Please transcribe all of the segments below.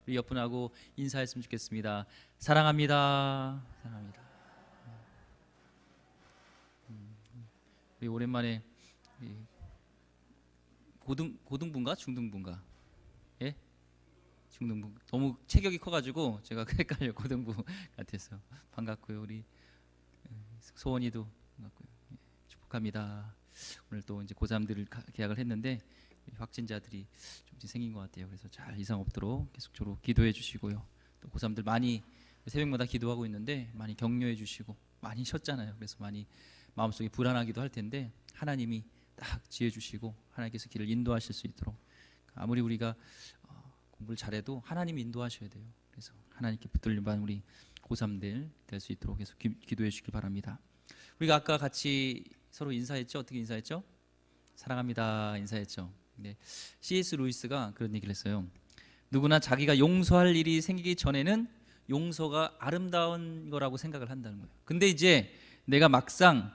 우리 옆분하고 인사했으면 좋겠습니다. 사랑합니다. 사랑합니다. 우리 오랜만에 고등부인가 중등부인가? 예? 중등부. 너무 체격이 커가지고 제가 헷갈려. 고등부 같아서 반갑고요. 우리 소원이도 반갑고요. 예, 축복합니다. 오늘 또 이제 고3들을 계약을 했는데 확진자들이 좀 생긴 것 같아요. 그래서 잘 이상 없도록 계속적으로 기도해 주시고요. 또 고3들 많이 새벽마다 기도하고 있는데 많이 격려해 주시고 많이 쉬었잖아요. 그래서 많이 마음속에 불안하기도 할 텐데 하나님이 딱 지혜 주시고 하나님께서 길을 인도하실 수 있도록 아무리 우리가 공부를 잘해도 하나님이 인도하셔야 돼요. 그래서 하나님께 붙들린 반 우리 고3들 될 수 있도록 계속 기도해 주시길 바랍니다. 우리가 아까 같이 서로 인사했죠? 어떻게 인사했죠? 사랑합니다 인사했죠. 근데 C.S. 루이스가 그런 얘기를 했어요. 누구나 자기가 용서할 일이 생기기 전에는 용서가 아름다운 거라고 생각을 한다는 거예요. 근데 이제 내가 막상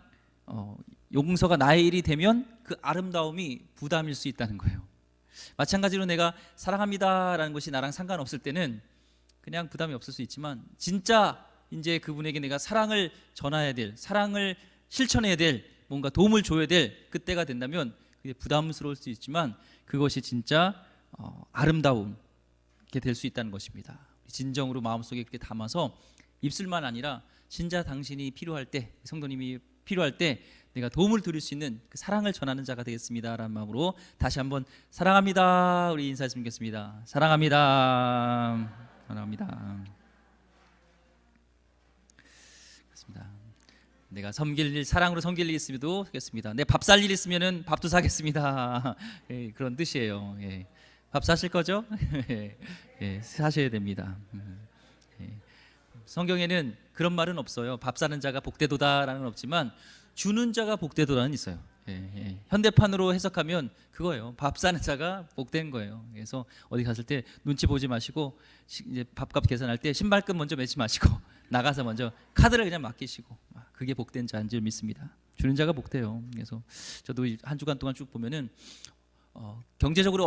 용서가 나의 일이 되면 그 아름다움이 부담일 수 있다는 거예요. 마찬가지로 내가 사랑합니다라는 것이 나랑 상관없을 때는 그냥 부담이 없을 수 있지만 진짜 이제 그분에게 내가 사랑을 전해야 될, 사랑을 실천해야 될, 뭔가 도움을 줘야 될 그때가 된다면 그게 부담스러울 수 있지만 그것이 진짜 아름다움게 될 수 있다는 것입니다. 진정으로 마음속에 그렇게 담아서 입술만 아니라 진짜 당신이 필요할 때, 성도님이 필요할 때 내가 도움을 드릴 수 있는 그 사랑을 전하는 자가 되겠습니다라는 마음으로 다시 한번 사랑합니다 우리 인사했으면 좋겠습니다. 사랑합니다. 사랑합니다. 그렇습니다. 내가 섬길 일, 사랑으로 섬길 일 있으면도 하겠습니다. 내 밥 살 일 있으면은 밥도 사겠습니다. 예, 그런 뜻이에요. 예. 밥 사실 거죠? 예, 사셔야 됩니다. 예. 성경에는 그런 말은 없어요. 밥 사는 자가 복되도다라는 건 없지만 주는 자가 복되도다는 있어요. 예. 현대판으로 해석하면 그거예요. 밥 사는 자가 복된 거예요. 그래서 어디 갔을 때 눈치 보지 마시고 이제 밥값 계산할 때 신발끈 먼저 매지 마시고 나가서 먼저 카드를 그냥 맡기시고 그게 복된 자인 줄 믿습니다. 주는 자가 복돼요. 그래서 저도 한 주간 동안 쭉 보면은 경제적으로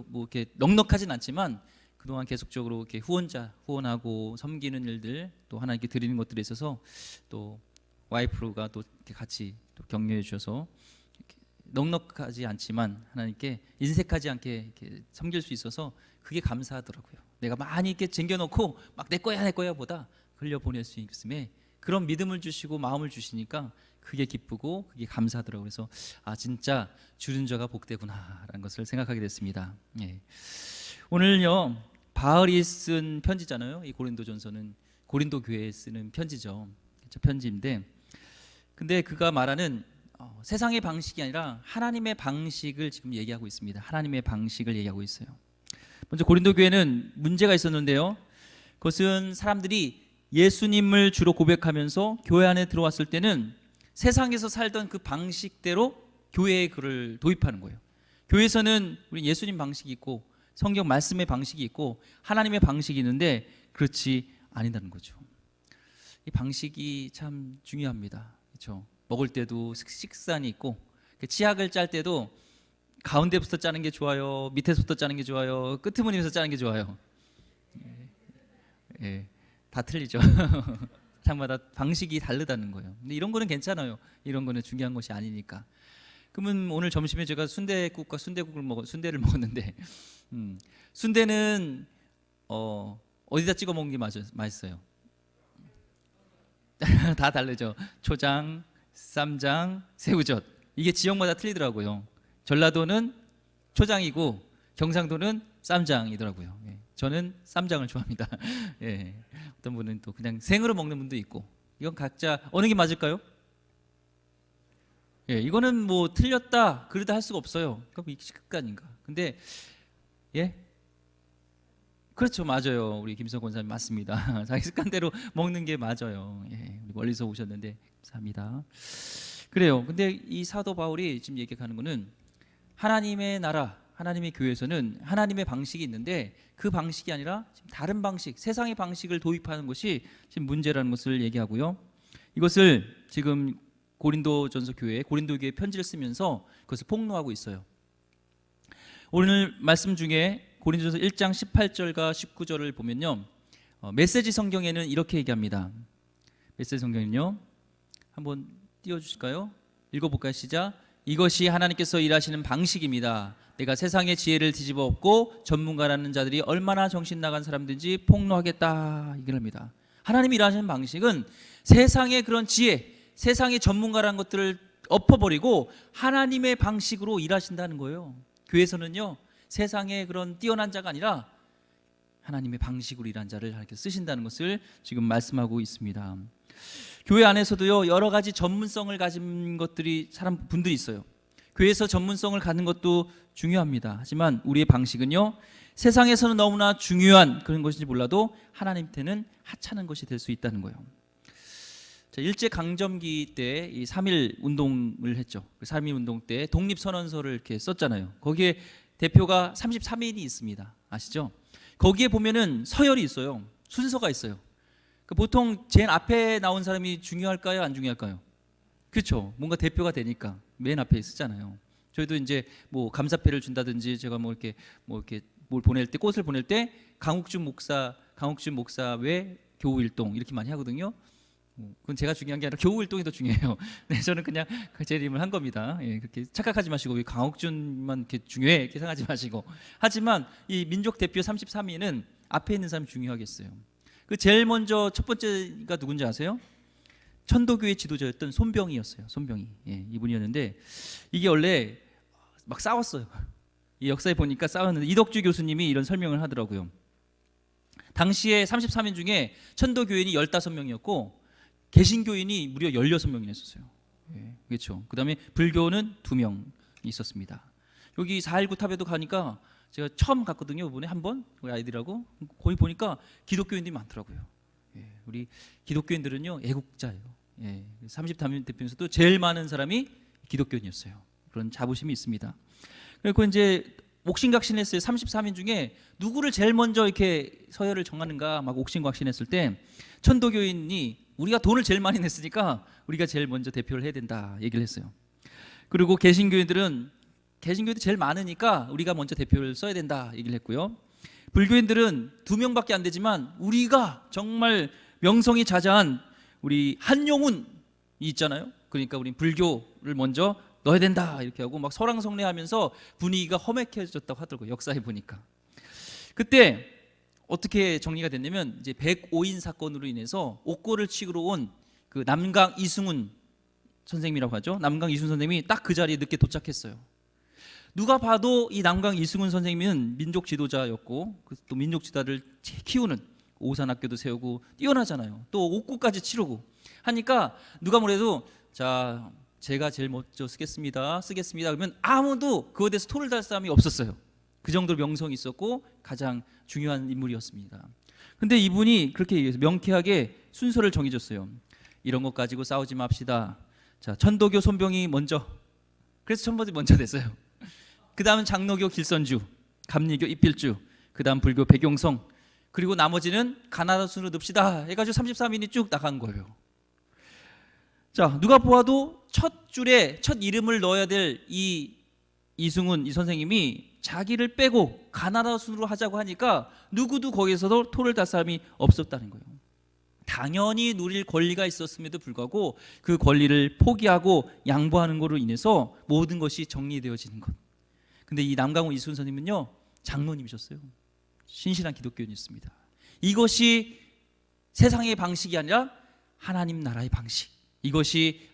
뭐 이렇게 넉넉하진 않지만 그동안 계속적으로 이렇게 후원하고 섬기는 일들 또 하나님께 드리는 것들에 있어서 또 와이프가 또 이렇게 같이 또 격려해 주셔서 이렇게 넉넉하지 않지만 하나님께 인색하지 않게 이렇게 섬길 수 있어서 그게 감사하더라고요. 내가 많이 이렇게 쟁겨놓고 막 내 거야 보다 흘려 보낼 수 있음에 그런 믿음을 주시고 마음을 주시니까 그게 기쁘고 그게 감사하더라고요. 그래서 진짜 주는 자가 복되구나라는 것을 생각하게 됐습니다. 예. 오늘요 바울이 쓴 편지잖아요. 이 고린도전서는 고린도 교회에 쓰는 편지죠. 그렇죠? 편지인데 근데 그가 말하는 세상의 방식이 아니라 하나님의 방식을 지금 얘기하고 있습니다. 하나님의 방식을 얘기하고 있어요. 먼저 고린도 교회는 문제가 있었는데요. 그것은 사람들이 예수님을 주로 고백하면서 교회 안에 들어왔을 때는 세상에서 살던 그 방식대로 교회에 그를 도입하는 거예요. 교회에서는 우리 예수님 방식이 있고 성경 말씀의 방식이 있고 하나님의 방식이 있는데 그렇지 아니다는 거죠. 이 방식이 참 중요합니다. 그렇죠? 먹을 때도 식단이 있고 치약을 짤 때도 가운데부터 짜는 게 좋아요, 밑에서부터 짜는 게 좋아요, 끄트무늬에서 짜는 게 좋아요. 예, 다 틀리죠. 사람마다 방식이 다르다는 거예요. 근데 이런 거는 괜찮아요. 이런 거는 중요한 것이 아니니까. 그러면 오늘 점심에 제가 순대국과 순대를 먹었는데 순대는 어디다 찍어 먹는 게 맛있어요? 다 다르죠. 초장, 쌈장, 새우젓. 이게 지역마다 틀리더라고요. 전라도는 초장이고 경상도는 쌈장이더라고요. 예. 저는 쌈장을 좋아합니다. 예. 어떤 분은 또 그냥 생으로 먹는 분도 있고 이건 각자 어느 게 맞을까요? 예, 이거는 뭐 틀렸다 그러다 할 수가 없어요. 그럼 이게 식습관인가? 근데 예, 그렇죠, 맞아요. 우리 김성 권사님 맞습니다. 자기 습관대로 먹는 게 맞아요. 예, 멀리서 오셨는데 감사합니다. 그래요. 근데 이 사도 바울이 지금 얘기하는 거는 하나님의 나라, 하나님의 교회에서는 하나님의 방식이 있는데 그 방식이 아니라 지금 다른 방식, 세상의 방식을 도입하는 것이 지금 문제라는 것을 얘기하고요. 이것을 지금 고린도 교회에 편지를 쓰면서 그것을 폭로하고 있어요. 오늘 말씀 중에 고린도전서 1장 18절과 19절을 보면요, 메시지 성경에는 이렇게 얘기합니다. 메시지 성경은요, 한번 띄워주실까요? 읽어볼까요? 시작. 이것이 하나님께서 일하시는 방식입니다. 내가 세상의 지혜를 뒤집어 엎고 전문가라는 자들이 얼마나 정신 나간 사람든지 폭로하겠다, 이걸 합니다. 하나님이 일하시는 방식은 세상의 그런 지혜, 세상의 전문가라는 것들을 엎어버리고 하나님의 방식으로 일하신다는 거예요. 교회에서는요, 세상의 그런 뛰어난 자가 아니라 하나님의 방식으로 일한 자를 하나님께 쓰신다는 것을 지금 말씀하고 있습니다. 교회 안에서도요, 여러 가지 전문성을 가진 분들이 있어요. 교회에서 전문성을 갖는 것도 중요합니다. 하지만 우리의 방식은요, 세상에서는 너무나 중요한 그런 것인지 몰라도 하나님께는 하찮은 것이 될 수 있다는 거예요. 자, 일제 강점기 때 이 3.1 운동을 했죠. 그 3.1 운동 때 독립선언서를 이렇게 썼잖아요. 거기에 대표가 33인이 있습니다. 아시죠? 거기에 보면은 서열이 있어요. 순서가 있어요. 보통 제일 앞에 나온 사람이 중요할까요? 안 중요할까요? 그렇죠. 뭔가 대표가 되니까 맨 앞에 쓰잖아요. 저희도 이제 뭐 감사패를 준다든지 제가 뭐 이렇게 뭘 보낼 때, 꽃을 보낼 때 강욱준 목사 외 교우일동 이렇게 많이 하거든요. 그건 제가 중요한 게 아니라 교우일동이 더 중요해요. 네, 저는 그냥 제 이름을 한 겁니다. 예, 그렇게 착각하지 마시고 왜 강욱준만 이렇게 중요해 이렇게 생각하지 마시고. 하지만 이 민족 대표 33위는 앞에 있는 사람이 중요하겠어요. 그 제일 먼저 첫 번째가 누군지 아세요? 천도교의 지도자였던 손병희였어요. 손병희. 예, 이분이었는데 이게 원래 막 싸웠어요. 이 역사에 보니까 싸웠는데 이덕주 교수님이 이런 설명을 하더라고요. 당시에 33인 중에 천도교인이 15명이었고 개신교인이 무려 16명이나 있었어요. 예, 그렇죠. 그다음에 불교는 2명 있었습니다. 여기 4.19 탑에도 가니까 제가 처음 갔거든요. 이번에 한번 우리 아이들하고 거기 보니까 기독교인들이 많더라고요. 예, 우리 기독교인들은요 애국자예요. 예, 33인 대표에서도 제일 많은 사람이 기독교인이었어요. 그런 자부심이 있습니다. 그리고 이제 옥신각신했어요. 33인 중에 누구를 제일 먼저 이렇게 서열을 정하는가 막 옥신각신했을 때 천도교인이 우리가 돈을 제일 많이 냈으니까 우리가 제일 먼저 대표를 해야 된다 얘기를 했어요. 그리고 개신교인들도 제일 많으니까 우리가 먼저 대표를 써야 된다 얘기를 했고요. 불교인들은 2명밖에 안 되지만 우리가 정말 명성이 자자한 우리 한용운이 있잖아요. 그러니까 우리 불교를 먼저 넣어야 된다 이렇게 하고 막 설왕설래하면서 분위기가 험악해졌다고 하더라고요. 역사에 보니까. 그때 어떻게 정리가 됐냐면 이제 105인 사건으로 인해서 옥고를 치러 온 그 남강 이승훈 선생님이라고 하죠. 남강 이승훈 선생님이 딱 그 자리에 늦게 도착했어요. 누가 봐도 이 남강 이승훈 선생님은 민족 지도자였고 또 민족 지도자를 키우는 오산학교도 세우고 뛰어나잖아요. 또 옥고까지 치르고 하니까 누가 뭐래도 자 제가 제일 먼저 쓰겠습니다. 그러면 아무도 그거에 대해서 토를 달 사람이 없었어요. 그 정도로 명성이 있었고 가장 중요한 인물이었습니다. 근데 이분이 그렇게 얘기해서 명쾌하게 순서를 정해줬어요. 이런 것 가지고 싸우지 맙시다. 자, 천도교 손병희 먼저. 그래서 천번이 먼저 됐어요. 그 다음은 장로교 길선주, 감리교 이필주, 그 다음 불교 백용성, 그리고 나머지는 가나다 순으로 놉시다 해가지고 33인이 쭉 나간 거예요. 자, 누가 보아도 첫 줄에 첫 이름을 넣어야 될 이 이승훈 이 선생님이 자기를 빼고 가나다 순으로 하자고 하니까 누구도 거기서도 토를 달 사람이 없었다는 거예요. 당연히 누릴 권리가 있었음에도 불구하고 그 권리를 포기하고 양보하는 것으로 인해서 모든 것이 정리되어지는 것. 근데 이 남강훈 이승훈 선생님은요 장로님이셨어요. 신실한 기독교인이었습니다. 이것이 세상의 방식이 아니라 하나님 나라의 방식. 이것이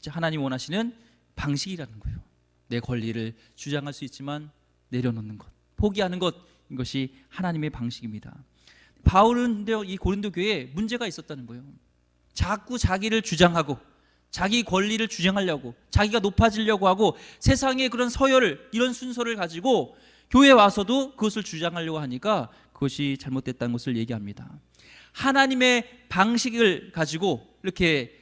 하나님 원하시는 방식이라는 거예요. 내 권리를 주장할 수 있지만 내려놓는 것, 포기하는 것, 이것이 하나님의 방식입니다. 바울은 이 고린도 교회에 문제가 있었다는 거예요. 자꾸 자기를 주장하고 자기 권리를 주장하려고 자기가 높아지려고 하고 세상의 그런 서열을 이런 순서를 가지고 교회에 와서도 그것을 주장하려고 하니까 그것이 잘못됐다는 것을 얘기합니다. 하나님의 방식을 가지고 이렇게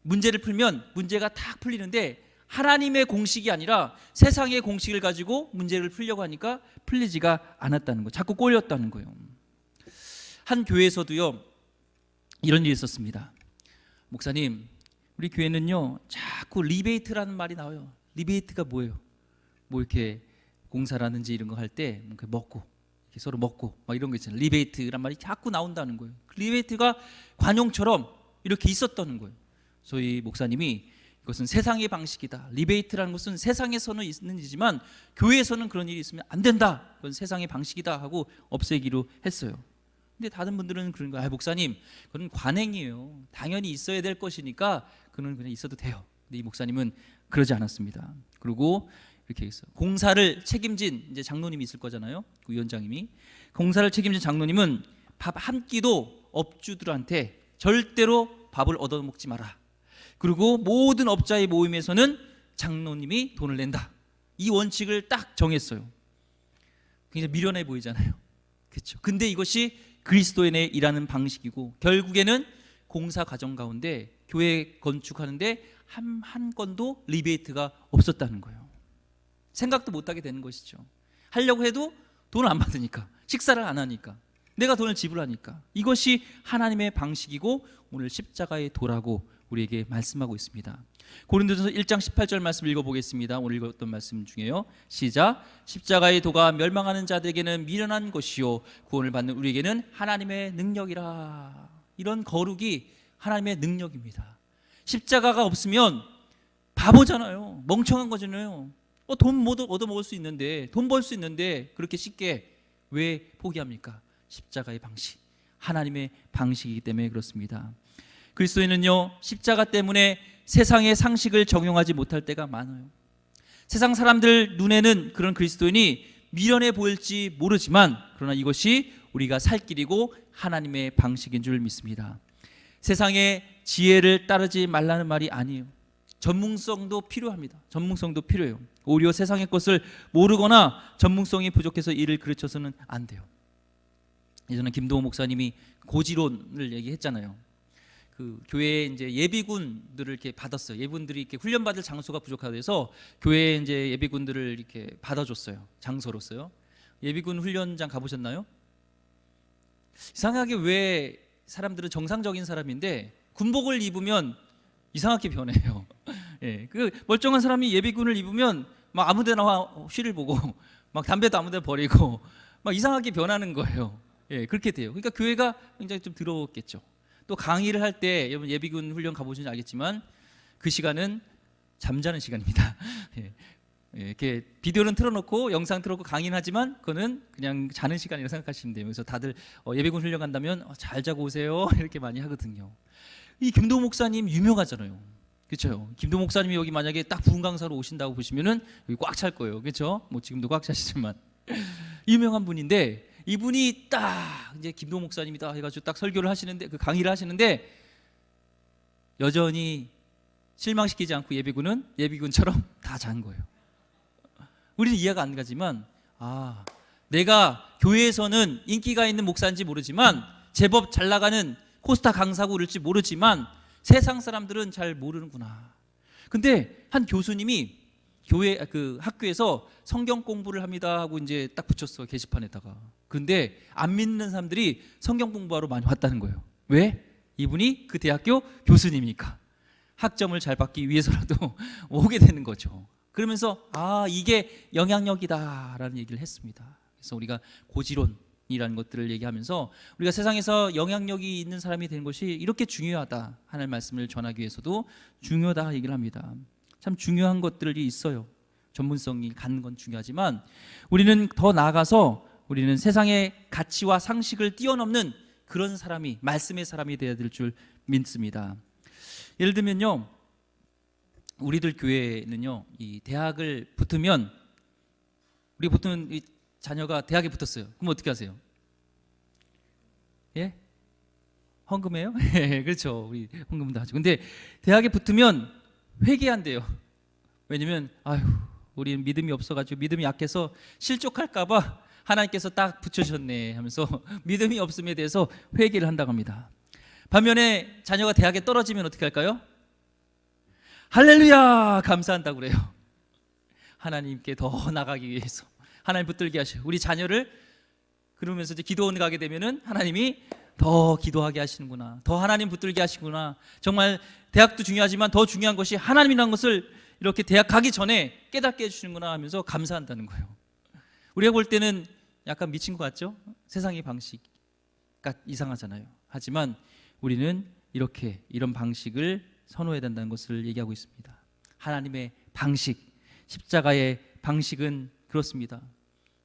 문제를 풀면 문제가 탁 풀리는데 하나님의 공식이 아니라 세상의 공식을 가지고 문제를 풀려고 하니까 풀리지가 않았다는 거, 자꾸 꼬였다는 거예요. 한 교회에서도요 이런 일이 있었습니다. 목사님, 우리 교회는요 자꾸 리베이트라는 말이 나와요. 리베이트가 뭐예요? 뭐 이렇게 공사라든지 이런 거 할 때 먹고 서로 먹고 막 이런 거 있잖아요. 리베이트란 말이 자꾸 나온다는 거예요. 리베이트가 관용처럼 이렇게 있었다는 거예요. 저희 목사님이 이것은 세상의 방식이다. 리베이트라는 것은 세상에서는 있는 일이지만 교회에서는 그런 일이 있으면 안 된다. 그건 세상의 방식이다 하고 없애기로 했어요. 근데 다른 분들은 그런 거예요. 목사님, 그건 관행이에요. 당연히 있어야 될 것이니까 그는 그냥 있어도 돼요. 근데 이 목사님은 그러지 않았습니다. 그리고 이렇게 했어요. 공사를 책임진 이제 장로님이 있을 거잖아요. 그 위원장님이 공사를 책임진 장로님은 밥 한 끼도 업주들한테 절대로 밥을 얻어 먹지 마라. 그리고 모든 업자의 모임에서는 장로님이 돈을 낸다. 이 원칙을 딱 정했어요. 굉장히 미련해 보이잖아요. 그렇죠. 근데 이것이 그리스도인의 일하는 방식이고 결국에는 공사 과정 가운데 교회 건축하는데 한 건도 리베이트가 없었다는 거예요. 생각도 못하게 되는 것이죠. 하려고 해도 돈을 안 받으니까, 식사를 안 하니까, 내가 돈을 지불하니까. 이것이 하나님의 방식이고 오늘 십자가의 도라고 우리에게 말씀하고 있습니다. 고린도전서 1장 18절 말씀 읽어보겠습니다. 오늘 읽었던 말씀 중에요. 시작. 십자가의 도가 멸망하는 자들에게는 미련한 것이요 구원을 받는 우리에게는 하나님의 능력이라. 이런 거룩이 하나님의 능력입니다. 십자가가 없으면 바보잖아요. 멍청한 거잖아요. 돈 모두 얻어먹을 수 있는데, 돈 벌 수 있는데 그렇게 쉽게 왜 포기합니까? 십자가의 방식, 하나님의 방식이기 때문에 그렇습니다. 그리스도인은요, 십자가 때문에 세상의 상식을 적용하지 못할 때가 많아요. 세상 사람들 눈에는 그런 그리스도인이 미련해 보일지 모르지만 그러나 이것이 우리가 살 길이고 하나님의 방식인 줄 믿습니다. 세상의 지혜를 따르지 말라는 말이 아니에요. 전문성도 필요합니다. 전문성도 필요해요. 오히려 세상의 것을 모르거나 전문성이 부족해서 일을 가르쳐서는 안 돼요. 예전에 김도호 목사님이 고지론을 얘기했잖아요. 그 교회에 이제 예비군들을 이렇게 받았어요. 예비군들이 이렇게 훈련받을 장소가 부족해서 교회에 이제 예비군들을 이렇게 받아줬어요. 장소로서요. 예비군 훈련장 가보셨나요? 이상하게 왜 사람들은 정상적인 사람인데 군복을 입으면 이상하게 변해요. 예, 그 멀쩡한 사람이 예비군을 입으면 막 아무데나 휘를 보고 막 담배도 아무데나 버리고 막 이상하게 변하는 거예요. 예, 그렇게 돼요. 그러니까 교회가 굉장히 좀 더러웠겠죠. 또 강의를 할 때 여러분 예비군 훈련 가보시는지 알겠지만 그 시간은 잠자는 시간입니다. 예, 이렇게 비디오는 틀어놓고 영상 틀어놓고 강의는 하지만 그거는 그냥 자는 시간이라고 생각하시면 돼요. 그래서 다들 예비군 훈련 간다면 잘 자고 오세요 이렇게 많이 하거든요. 이 김도호 목사님 유명하잖아요. 그렇죠? 김도호 목사님이 여기 만약에 딱 부흥 강사로 오신다고 보시면은 여기 꽉 찰 거예요. 그렇죠? 뭐 지금도 꽉 차시지만 유명한 분인데 이분이 딱 이제 김도호 목사님이다 해가지고 딱 설교를 하시는데 그 강의를 하시는데 여전히 실망시키지 않고 예비군은 예비군처럼 다 잔 거예요. 우리는 이해가 안 가지만 내가 교회에서는 인기가 있는 목사인지 모르지만 제법 잘 나가는 코스타 강사고 그럴지 모르지만 세상 사람들은 잘 모르는구나. 근데 한 교수님이 교회 그 학교에서 성경 공부를 합니다 하고 이제 딱 붙였어 게시판에다가. 그런데 안 믿는 사람들이 성경 공부하러 많이 왔다는 거예요. 왜? 이분이 그 대학교 교수님이니까 학점을 잘 받기 위해서라도 오게 되는 거죠. 그러면서 이게 영향력이다라는 얘기를 했습니다. 그래서 우리가 고지론이라는 것들을 얘기하면서 우리가 세상에서 영향력이 있는 사람이 되는 것이 이렇게 중요하다 하는 말씀을 전하기 위해서도 중요하다 얘기를 합니다. 참 중요한 것들이 있어요. 전문성이 갖는 건 중요하지만 우리는 더 나아가서 우리는 세상의 가치와 상식을 뛰어넘는 그런 사람이 말씀의 사람이 되어야 될 줄 믿습니다. 예를 들면요, 우리들 교회는요, 이 대학을 붙으면 우리 보통 이 자녀가 대학에 붙었어요. 그럼 어떻게 하세요? 예? 헌금해요? 그렇죠. 우리 헌금도 하죠. 근데 대학에 붙으면 회개한대요. 왜냐면 우리는 믿음이 없어가지고 믿음이 약해서 실족할까봐 하나님께서 딱 붙여주셨네 하면서 믿음이 없음에 대해서 회개를 한다고 합니다. 반면에 자녀가 대학에 떨어지면 어떻게 할까요? 할렐루야 감사한다고 그래요. 하나님께 더 나가기 위해서 하나님 붙들게 하시고 우리 자녀를 그러면서 이제 기도원 가게 되면은 하나님이 더 기도하게 하시는구나, 더 하나님 붙들게 하시구나. 정말 대학도 중요하지만 더 중요한 것이 하나님이라는 것을 이렇게 대학 가기 전에 깨닫게 해주시는구나 하면서 감사한다는 거예요. 우리가 볼 때는 약간 미친 것 같죠? 세상의 방식이 이상하잖아요. 하지만 우리는 이런 방식을 선호해야 된다는 것을 얘기하고 있습니다. 하나님의 방식, 십자가의 방식은 그렇습니다.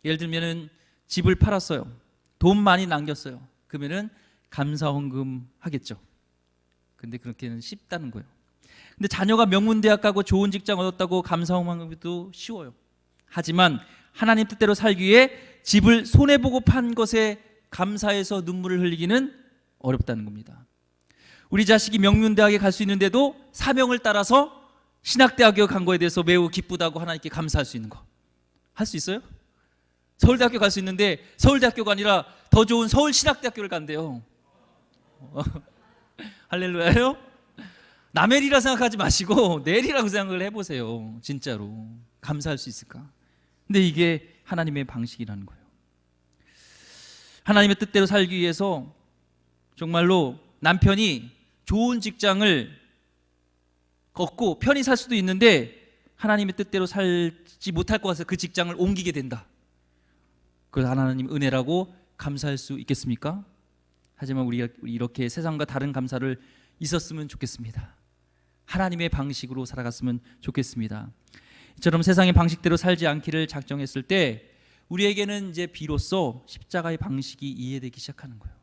예를 들면은 집을 팔았어요. 돈 많이 남겼어요. 그러면은 감사 헌금 하겠죠. 근데 그렇게는 쉽다는 거예요. 근데 자녀가 명문대학 가고 좋은 직장 얻었다고 감사 헌금도 쉬워요. 하지만 하나님 뜻대로 살기 위해 집을 손해보고 판 것에 감사해서 눈물을 흘리기는 어렵다는 겁니다. 우리 자식이 명문대학에 갈 수 있는데도 사명을 따라서 신학대학에 간 거에 대해서 매우 기쁘다고 하나님께 감사할 수 있는 거 할 수 있어요? 서울대학교 갈 수 있는데 서울대학교가 아니라 더 좋은 서울신학대학교를 간대요. 할렐루야요? 남의 일이라 생각하지 마시고 내 일이라고 생각을 해보세요. 진짜로 감사할 수 있을까? 근데 이게 하나님의 방식이라는 거예요. 하나님의 뜻대로 살기 위해서 정말로 남편이 좋은 직장을 얻고 편히 살 수도 있는데 하나님의 뜻대로 살지 못할 것 같아서 그 직장을 옮기게 된다. 그걸 하나님 은혜라고 감사할 수 있겠습니까? 하지만 우리가 이렇게 세상과 다른 감사를 있었으면 좋겠습니다. 하나님의 방식으로 살아갔으면 좋겠습니다. 이처럼 세상의 방식대로 살지 않기를 작정했을 때 우리에게는 이제 비로소 십자가의 방식이 이해되기 시작하는 거예요.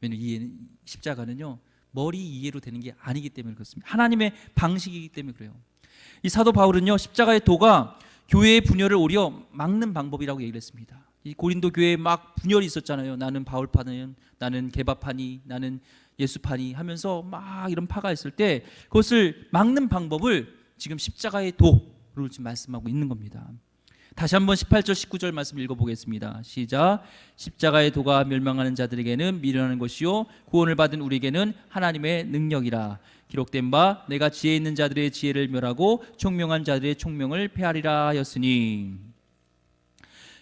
왜냐하면 십자가는요 머리 이해로 되는 게 아니기 때문에 그렇습니다. 하나님의 방식이기 때문에 그래요. 이 사도 바울은요 십자가의 도가 교회의 분열을 오히려 막는 방법이라고 얘기를 했습니다. 이 고린도 교회에 막 분열이 있었잖아요. 나는 바울파는, 나는 게바파니, 나는 예수파니 하면서 막 이런 파가 있을 때 그것을 막는 방법을 지금 십자가의 도로 지금 말씀하고 있는 겁니다. 다시 한번 18절 19절 말씀 읽어보겠습니다. 시작. 십자가의 도가 멸망하는 자들에게는 미련한 것이요 구원을 받은 우리에게는 하나님의 능력이라. 기록된 바 내가 지혜 있는 자들의 지혜를 멸하고 총명한 자들의 총명을 폐하리라 하였으니.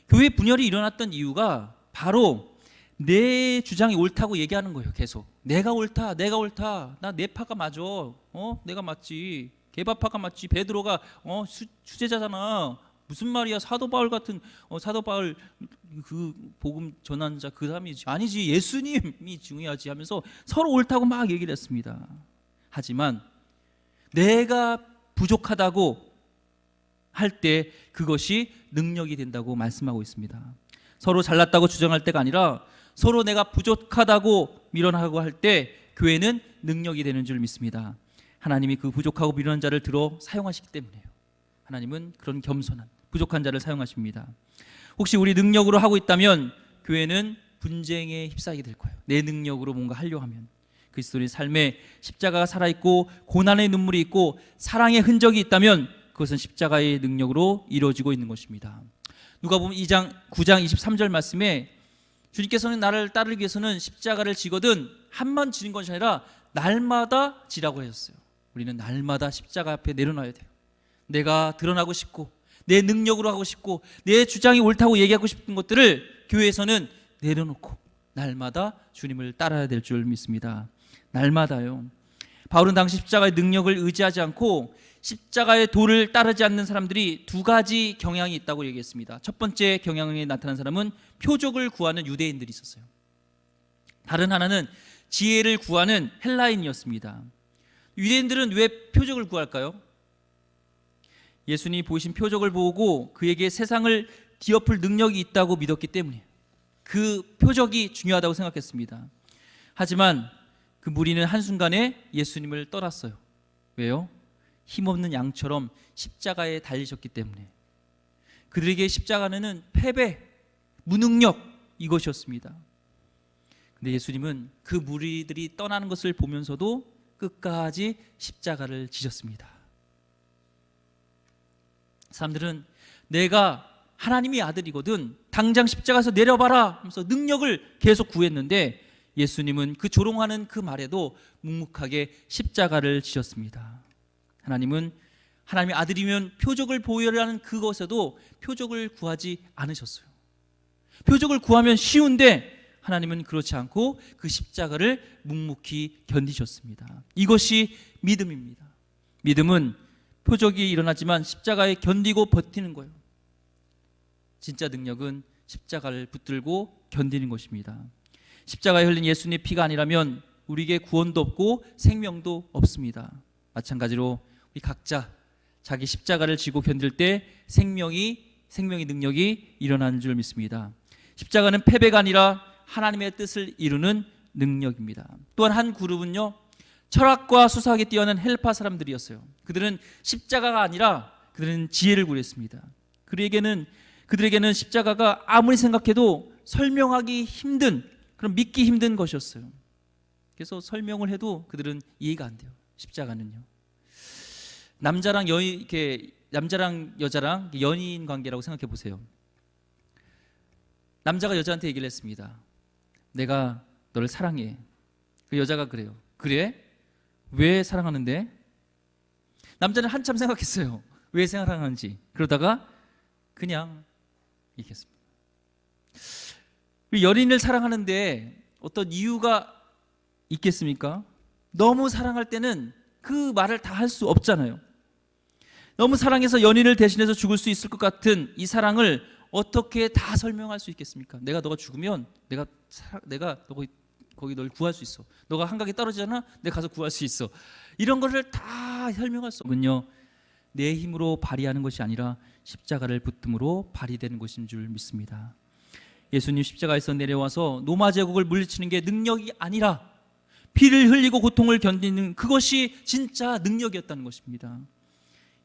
교회 분열이 일어났던 이유가 바로 내 주장이 옳다고 얘기하는 거예요. 계속 내가 옳다, 나 내 파가 맞아, 내가 맞지, 게바파가 맞지, 베드로가 수제자잖아. 무슨 말이야? 사도 바울 같은 사도 바울 그 복음 전하는 자 그 사람이지. 아니지, 예수님이 중요하지 하면서 서로 옳다고 막 얘기를 했습니다. 하지만 내가 부족하다고 할 때 그것이 능력이 된다고 말씀하고 있습니다. 서로 잘났다고 주장할 때가 아니라 서로 내가 부족하다고 밀어나가고 할 때 교회는 능력이 되는 줄 믿습니다. 하나님이 그 부족하고 미련한 자를 들어 사용하시기 때문에요. 하나님은 그런 겸손한 부족한 자를 사용하십니다. 혹시 우리 능력으로 하고 있다면 교회는 분쟁에 휩싸이게 될 거예요. 내 능력으로 뭔가 하려 하면. 그리스도의 삶에 십자가가 살아있고 고난의 눈물이 있고 사랑의 흔적이 있다면 그것은 십자가의 능력으로 이루어지고 있는 것입니다. 누가복음 9장 23절 말씀에 주님께서는 나를 따르기 위해서는 십자가를 지거든 한 번 지는 것이 아니라 날마다 지라고 하셨어요. 우리는 날마다 십자가 앞에 내려놔야 돼요. 내가 드러나고 싶고 내 능력으로 하고 싶고 내 주장이 옳다고 얘기하고 싶은 것들을 교회에서는 내려놓고 날마다 주님을 따라야 될 줄 믿습니다. 날마다요. 바울은 당시 십자가의 능력을 의지하지 않고 십자가의 도를 따르지 않는 사람들이 두 가지 경향이 있다고 얘기했습니다. 첫 번째 경향이 나타난 사람은 표적을 구하는 유대인들이 있었어요. 다른 하나는 지혜를 구하는 헬라인이었습니다. 유대인들은 왜 표적을 구할까요? 예수님이 보이신 표적을 보고 그에게 세상을 뒤엎을 능력이 있다고 믿었기 때문에 그 표적이 중요하다고 생각했습니다. 하지만 그 무리는 한순간에 예수님을 떠났어요. 왜요? 힘없는 양처럼 십자가에 달리셨기 때문에. 그들에게 십자가는 패배, 무능력 이것이었습니다. 근데 예수님은 그 무리들이 떠나는 것을 보면서도 끝까지 십자가를 지셨습니다. 사람들은 내가 하나님의 아들이거든 당장 십자가에서 내려봐라 하면서 능력을 계속 구했는데 예수님은 그 조롱하는 그 말에도 묵묵하게 십자가를 지셨습니다. 하나님은 하나님의 아들이면 표적을 보여라는 그것에도 표적을 구하지 않으셨어요. 표적을 구하면 쉬운데 하나님은 그렇지 않고 그 십자가를 묵묵히 견디셨습니다. 이것이 믿음입니다. 믿음은 표적이 일어나지만 십자가에 견디고 버티는 거예요. 진짜 능력은 십자가를 붙들고 견디는 것입니다. 십자가에 흘린 예수님의 피가 아니라면 우리에게 구원도 없고 생명도 없습니다. 마찬가지로 우리 각자 자기 십자가를 지고 견딜 때 생명의 능력이 일어나는 줄 믿습니다. 십자가는 패배가 아니라 하나님의 뜻을 이루는 능력입니다. 또한 한 그룹은요, 철학과 수사학에 뛰어난 헬파 사람들이었어요. 그들은 십자가가 아니라 그들은 지혜를 구했습니다. 그들에게는 십자가가 아무리 생각해도 설명하기 힘든, 그런 믿기 힘든 것이었어요. 그래서 설명을 해도 그들은 이해가 안 돼요. 십자가는요. 남자랑 여자랑 연인 관계라고 생각해 보세요. 남자가 여자한테 얘기를 했습니다. 내가 너를 사랑해. 그 여자가 그래요. 그래? 왜 사랑하는데? 남자는 한참 생각했어요. 왜 사랑하는지. 그러다가 그냥 얘기했습니다. 연인을 사랑하는데 어떤 이유가 있겠습니까? 너무 사랑할 때는 그 말을 다 할 수 없잖아요. 너무 사랑해서 연인을 대신해서 죽을 수 있을 것 같은 이 사랑을 어떻게 다 설명할 수 있겠습니까? 너가 죽으면 내가 거기 널 구할 수 있어. 너가 한강에 떨어지잖아. 내가 가서 구할 수 있어. 이런 거를 다 설명할 수 없군요. 내 힘으로 발휘하는 것이 아니라 십자가를 붙듦으로 발휘되는 것인 줄 믿습니다. 예수님 십자가에서 내려와서 로마 제국을 물리치는 게 능력이 아니라 피를 흘리고 고통을 견디는 그것이 진짜 능력이었다는 것입니다.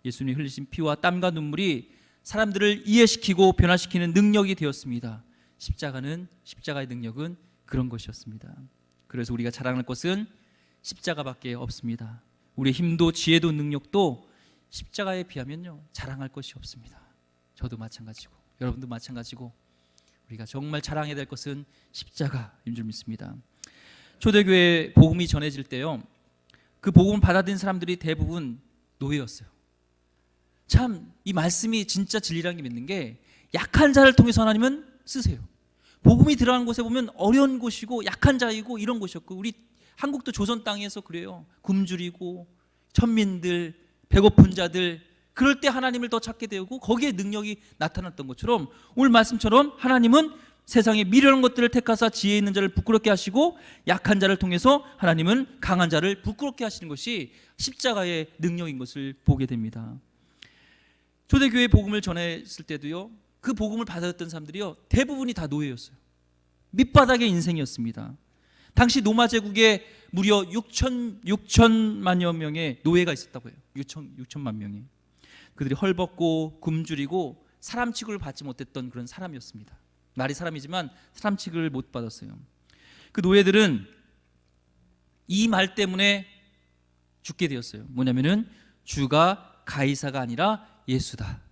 예수님 흘리신 피와 땀과 눈물이 사람들을 이해시키고 변화시키는 능력이 되었습니다. 십자가의 능력은 그런 것이었습니다. 그래서 우리가 자랑할 것은 십자가밖에 없습니다. 우리의 힘도 지혜도 능력도 십자가에 비하면요, 자랑할 것이 없습니다. 저도 마찬가지고 여러분도 마찬가지고 우리가 정말 자랑해야 될 것은 십자가인 줄 믿습니다. 초대교회 복음이 전해질 때요, 그 복음을 받아들인 사람들이 대부분 노예였어요. 참 이 말씀이 진짜 진리라는 게 믿는 게, 약한 자를 통해서 하나님은 쓰세요. 복음이 들어간 곳에 보면 어려운 곳이고 약한 자이고 이런 곳이었고, 우리 한국도 조선 땅에서 그래요. 굶주리고 천민들, 배고픈 자들, 그럴 때 하나님을 더 찾게 되고 거기에 능력이 나타났던 것처럼 오늘 말씀처럼 하나님은 세상의 미련한 것들을 택하사 지혜 있는 자를 부끄럽게 하시고 약한 자를 통해서 하나님은 강한 자를 부끄럽게 하시는 것이 십자가의 능력인 것을 보게 됩니다. 초대교회 복음을 전했을 때도요, 그 복음을 받았던 사람들이요, 대부분이 다 노예였어요. 밑바닥의 인생이었습니다. 당시 로마 제국에 무려 6천만여 명의 노예가 있었다고 해요. 6천만 명이. 그들이 헐벗고 굶주리고 사람 취급을 받지 못했던 그런 사람이었습니다. 말이 사람이지만 사람 취급을 못 받았어요. 그 노예들은 이 말 때문에 죽게 되었어요. 뭐냐면은 주가 가이사가 아니라 예수다.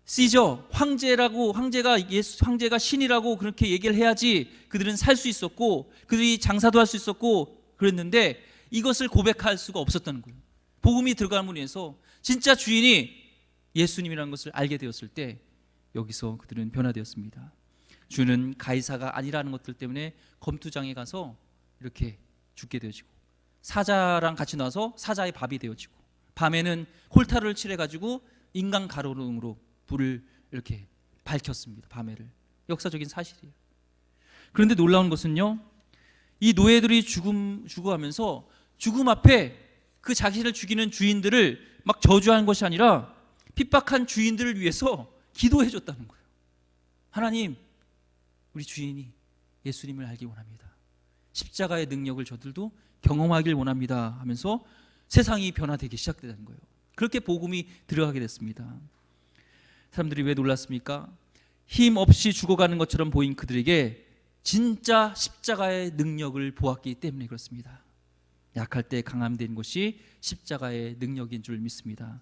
시저 황제가 신이라고 그렇게 얘기를 해야지 그들은 살 수 있었고 그들이 장사도 할 수 있었고 그랬는데 이것을 고백할 수가 없었다는 거예요. 복음이 들어감으로 인해서 진짜 주인이 예수님이라는 것을 알게 되었을 때 여기서 그들은 변화되었습니다. 주는 가이사가 아니라는 것들 때문에 검투장에 가서 이렇게 죽게 되어지고, 사자랑 같이 나와서 사자의 밥이 되어지고, 밤에는 콜타를 칠해가지고 인간 가로등으로 불을 이렇게 밝혔습니다. 밤에를. 역사적인 사실이에요. 그런데 놀라운 것은요, 이 노예들이 죽어가면서 죽음 앞에 그 자신을 죽이는 주인들을 막 저주하는 것이 아니라 핍박한 주인들을 위해서 기도해 줬다는 거예요. 하나님, 우리 주인이 예수님을 알기 원합니다. 십자가의 능력을 저들도 경험하길 원합니다 하면서 세상이 변화되기 시작되는 거예요. 그렇게 복음이 들어가게 됐습니다. 사람들이 왜 놀랐습니까? 힘 없이 죽어가는 것처럼 보인 그들에게 진짜 십자가의 능력을 보았기 때문에 그렇습니다. 약할 때 강함 된 것이 십자가의 능력인 줄 믿습니다.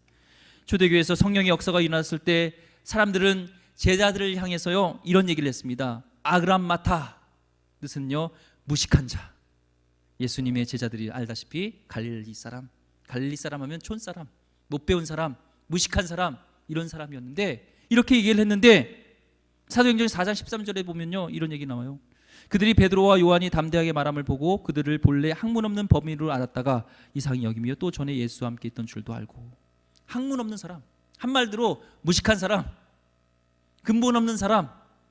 초대교회에서 성령의 역사가 일어났을 때 사람들은 제자들을 향해서요, 이런 얘기를 했습니다. 아그람마타, 뜻은요, 무식한 자. 예수님의 제자들이 알다시피 갈릴리 사람 하면 촌사람, 못 배운 사람, 무식한 사람, 이런 사람이었는데 이렇게 얘기를 했는데 사도행전 4장 13절에 보면요, 이런 얘기 나와요. 그들이 베드로와 요한이 담대하게 말함을 보고 그들을 본래 학문 없는 범인으로 알았다가 이상히 여기며 또 전에 예수와 함께 있던 줄도 알고. 학문 없는 사람, 한말대로 무식한 사람, 근본 없는 사람,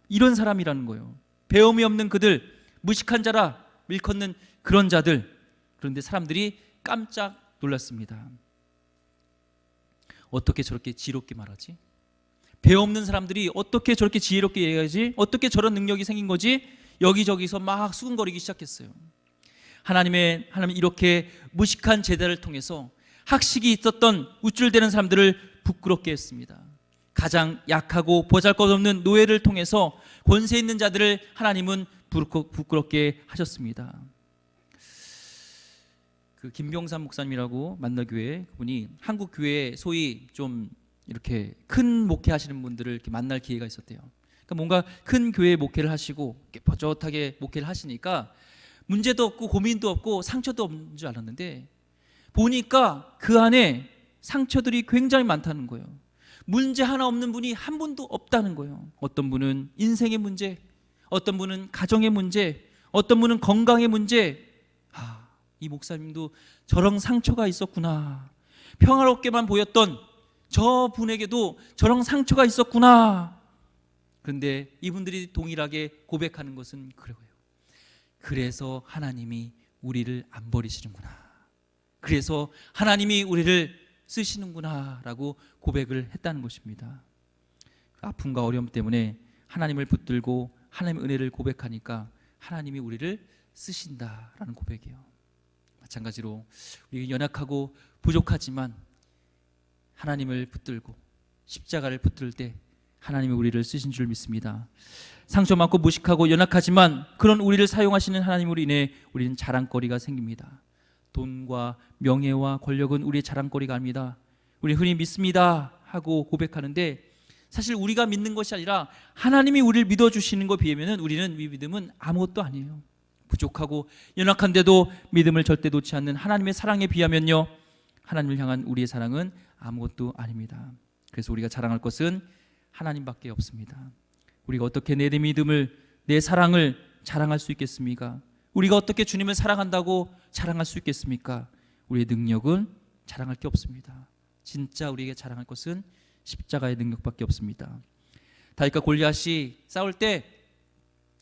이런 사람이라는 거예요. 배움이 없는 그들, 무식한 자라 일컫는 그런 자들. 그런데 사람들이 깜짝 놀랐습니다. 어떻게 저렇게 지혜롭게 말하지? 배움 없는 사람들이 어떻게 저렇게 지혜롭게 얘기하지? 어떻게 저런 능력이 생긴 거지? 여기저기서 막 수군거리기 시작했어요. 하나님 이렇게 무식한 제자를 통해서 학식이 있었던 우쭐대는 사람들을 부끄럽게 했습니다. 가장 약하고 보잘것없는 노예를 통해서 권세 있는 자들을 하나님은 부끄럽게 하셨습니다. 그 김병삼 목사님이라고 만나교회, 그분이 한국 교회에 소위 좀 이렇게 큰 목회하시는 분들을 이렇게 만날 기회가 있었대요. 그러니까 뭔가 큰 교회 목회를 하시고 이렇게 버젓하게 목회를 하시니까 문제도 없고 고민도 없고 상처도 없는 줄 알았는데 보니까 그 안에 상처들이 굉장히 많다는 거예요. 문제 하나 없는 분이 한 분도 없다는 거예요. 어떤 분은 인생의 문제, 어떤 분은 가정의 문제, 어떤 분은 건강의 문제. 이 목사님도 저런 상처가 있었구나. 평화롭게만 보였던 저 분에게도 저런 상처가 있었구나. 그런데 이분들이 동일하게 고백하는 것은 그래요. 그래서 하나님이 우리를 안 버리시는구나. 그래서 하나님이 우리를 쓰시는구나 라고 고백을 했다는 것입니다. 아픔과 어려움 때문에 하나님을 붙들고 하나님의 은혜를 고백하니까 하나님이 우리를 쓰신다라는 고백이에요. 마찬가지로 우리 연약하고 부족하지만 하나님을 붙들고 십자가를 붙들 때 하나님이 우리를 쓰신 줄 믿습니다. 상처 많고 무식하고 연약하지만 그런 우리를 사용하시는 하나님으로 인해 우리는 자랑거리가 생깁니다. 돈과 명예와 권력은 우리의 자랑거리가 아닙니다. 우리 흔히 믿습니다 하고 고백하는데 사실 우리가 믿는 것이 아니라 하나님이 우리를 믿어주시는 것에 비하면 우리는 이 믿음은 아무것도 아니에요. 부족하고 연약한데도 믿음을 절대 놓지 않는 하나님의 사랑에 비하면요, 하나님을 향한 우리의 사랑은 아무것도 아닙니다. 그래서 우리가 자랑할 것은 하나님밖에 없습니다. 우리가 어떻게 내 믿음을, 내 사랑을 자랑할 수 있겠습니까? 우리가 어떻게 주님을 사랑한다고 자랑할 수 있겠습니까? 우리의 능력은 자랑할 게 없습니다. 진짜 우리에게 자랑할 것은 십자가의 능력밖에 없습니다. 다윗과 골리앗이 싸울 때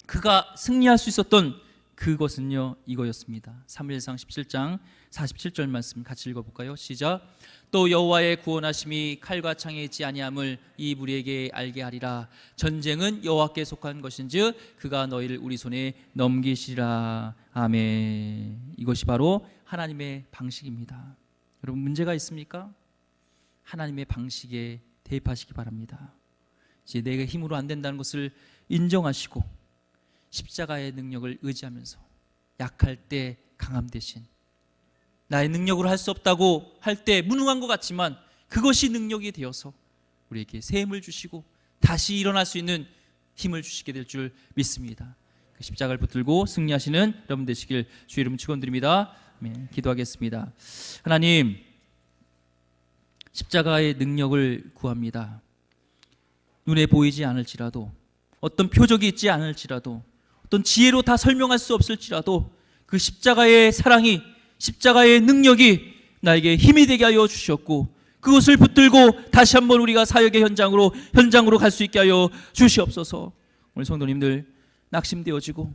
그가 승리할 수 있었던 그것은요, 이거였습니다. 사무엘상 17장 47절 말씀 같이 읽어볼까요? 시작. 또 여호와의 구원하심이 칼과 창에 있지 아니함을 이 무리에게 알게 하리라. 전쟁은 여호와께 속한 것인즉 그가 너희를 우리 손에 넘기시리라. 아멘. 이것이 바로 하나님의 방식입니다. 여러분, 문제가 있습니까? 하나님의 방식에 대입하시기 바랍니다. 이제 내가 힘으로 안 된다는 것을 인정하시고 십자가의 능력을 의지하면서 약할 때 강함 대신 나의 능력으로 할 수 없다고 할 때 무능한 것 같지만 그것이 능력이 되어서 우리에게 새 힘을 주시고 다시 일어날 수 있는 힘을 주시게 될 줄 믿습니다. 그 십자가를 붙들고 승리하시는 여러분 되시길 주의 이름 축원드립니다. 네, 기도하겠습니다. 하나님, 십자가의 능력을 구합니다. 눈에 보이지 않을지라도, 어떤 표적이 있지 않을지라도, 어떤 지혜로 다 설명할 수 없을지라도 그 십자가의 사랑이, 십자가의 능력이 나에게 힘이 되게 하여 주셨고 그것을 붙들고 다시 한번 우리가 사역의 현장으로 갈 수 있게 하여 주시옵소서. 오늘 성도님들 낙심되어지고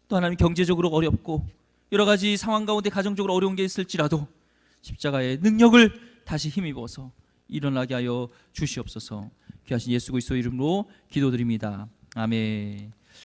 또 하나님 경제적으로 어렵고 여러 가지 상황 가운데 가정적으로 어려운 게 있을지라도 십자가의 능력을 다시 힘입어서 일어나게 하여 주시옵소서. 귀하신 예수 그리스도의 이름으로 기도드립니다. 아멘.